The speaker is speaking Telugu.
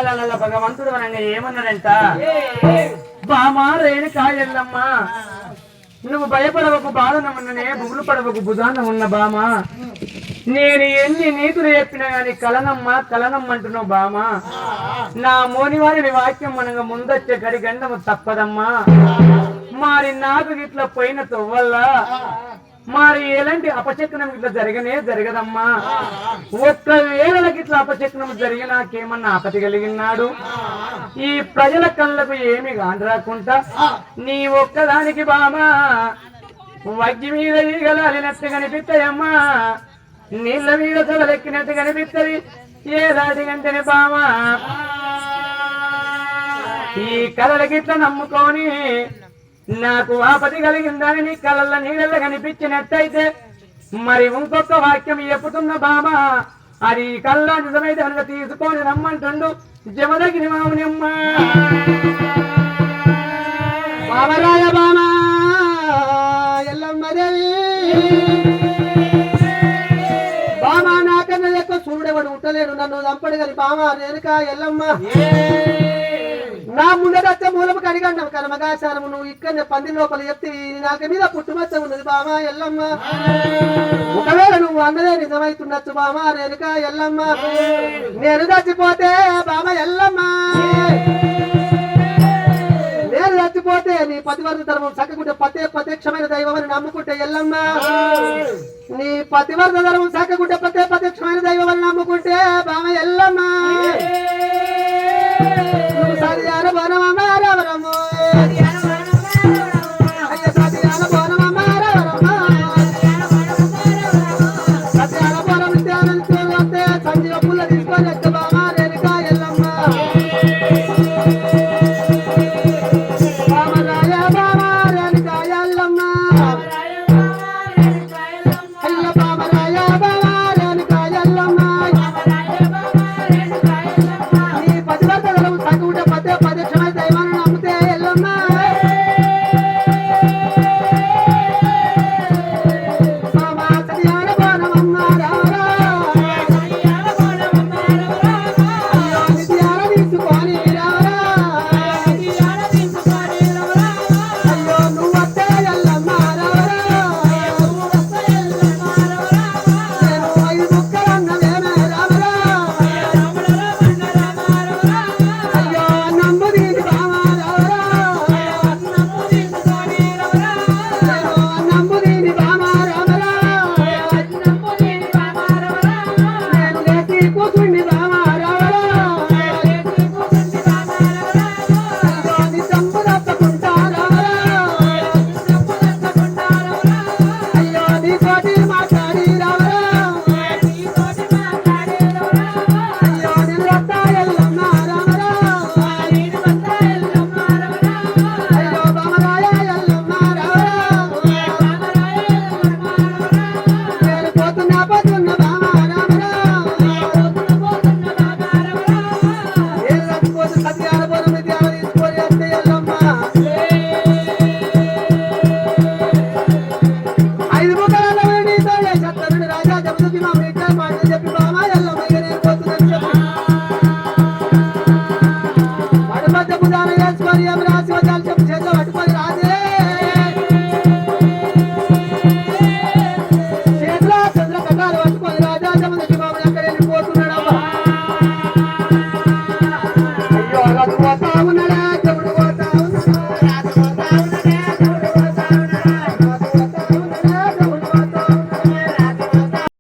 కాలాల భగవంతుడు అనగా ఏమన్నాడంట, బామా రేణుకా ఎల్లమ్మ నువ్వు భయపడవకు బాధనమున్ననే బుగులు పడవకు బుధాన ఉన్న బామా, నేను ఎన్ని నీతులు చెప్పినా గాని కలనమ్మంటున్నావు బామా, నా మోనివారిని వాక్యం మనగా ముందొచ్చే గడి గండము తప్పదమ్మా, మరి నాకు ఇట్లా పోయిన తొవ్వల్ల మరి ఎలాంటి అపచక్రం ఇట్లా జరగదమ్మా, ఒక్కవేళకి ఇట్లా అపచక్రం జరిగినాకేమన్నా ఆపతి కలిగినాడు, ఈ ప్రజల కళ్ళకు ఏమి కాని రాకుండా నీ ఒక్కదానికి బామా వగ్గి మీద ఈగలాలినట్టు కనిపిస్తాయమ్మా, నీళ్ళ మీద చదలెక్కినట్టు కనిపిస్తుంది ఏ దాటి గంటని బామా, ఈ కళలకిట్లా నమ్ముకొని నాకు ఆపతి కలిగిందని నీ కళల్లో నీళ్ళ కనిపించినట్టయితే మరి ఇంకొక వాక్యం చెప్పుతున్న బామా, అది కళ్ళ నిజమైతే కనుక తీసుకొని రమ్మంటుండు జమదగిరి మామునిమ్మ. బామరాయ బామా ఎల్లమ్మదేవి బామా నాకన్నా ఎక్కువ చూడేవాడు ఉంటలేడు, నన్ను చంపడు కానీ బామా రేణుకా ఎల్లమ్మ నా ముందరచ్చే మూలము కడిగండం కర్మగాచారము, నువ్వు ఇక్కడనే పంది లోపల చెప్తే నాకు మీద పుట్టుమచ్చ ఉన్నది బామా ఎల్లమ్మ, ఒకవేళ నువ్వు అన్నదే నిజమైతుండొచ్చు బామా రేణుకా ఎల్లమ్మ, నేను చచ్చిపోతే బామా ఎల్లమ్మ, నేను చచ్చిపోతే నీ పతివర్త ధర్మం చక్కకుంటే ప్రత్యక్షమైన దైవం అని నమ్ముకుంటే ఎల్లమ్మ, నీ పతివర్త ధర్మం చక్కకుంటే ప్రత్యక్షమైన దైవం అని నమ్ముకుంటే బామా ఎల్లమ్మ, సరియాన బోనమమ్మ రవరమ్మ అయ్య సరియాన బోనమమ్మ రవరమ్మ సరియాన బోనం నిత్యానంతే సంజీవ పుల్ల తీసుకొని వచ్చే బామా రేణుకా ఎల్లమ్మ. బామరాయ బామా రేణుకా ఎల్లమ్మ అయ్య బామరాయ బామా రేణుకా ఎల్లమ్మ, నీ పతివర్త ప్రత్యక్షమైన దైవాన్ని నమ్మితే ఎల్లమ్మ, సరియాన బోనమమ్మ రావరా అయ్యో నిత్యాన తీసుకొని రావరా అయ్యో నువ్వు వస్తే ఎల్లమ్మ రావరా నేను 5 ముక్కలన్నవేమే రావరా అయ్యో నమ్ముదీని బామా రావరా నేను నమ్ముదీని బామా రావరా నేను లేచి కూర్చుండి బామా రావరా అయ్యో నీ తమ్ము తప్పకుంటా రావరా అయ్యో నీ తోటి మాట్లాడి రావరా అయ్యో నేను వస్తా ఎల్లమ్మ రావరా అయ్యో బామరాయ ఎల్లమ్మ రావరా నేను పోతున్నా బామా రావరా ఎల్లకపోతే సత్యాన బోనం నిత్యాన తీసుకొని వస్తే ఎల్లమ్మ 5 ముక్కల నీతో చెప్తాను రాజా జమదగ్ని మామ ఇట్లా మాటలు చెప్పి బామా ఎల్లమ్మ ఇక నేను పోతున్నాను చెప్పి మధ్య బుధాన వేసుకొని ఏమి రాసి వద్దాలు చెప్పి చేతిలో పట్టుకొని రాజే చేతిలో చంద్ర కట్టాలు పట్టుకొని రాజా జమదగ్ని మామ ఎక్కడ వెళ్ళిపోతున్నాడమ్మా. అయ్యో అలా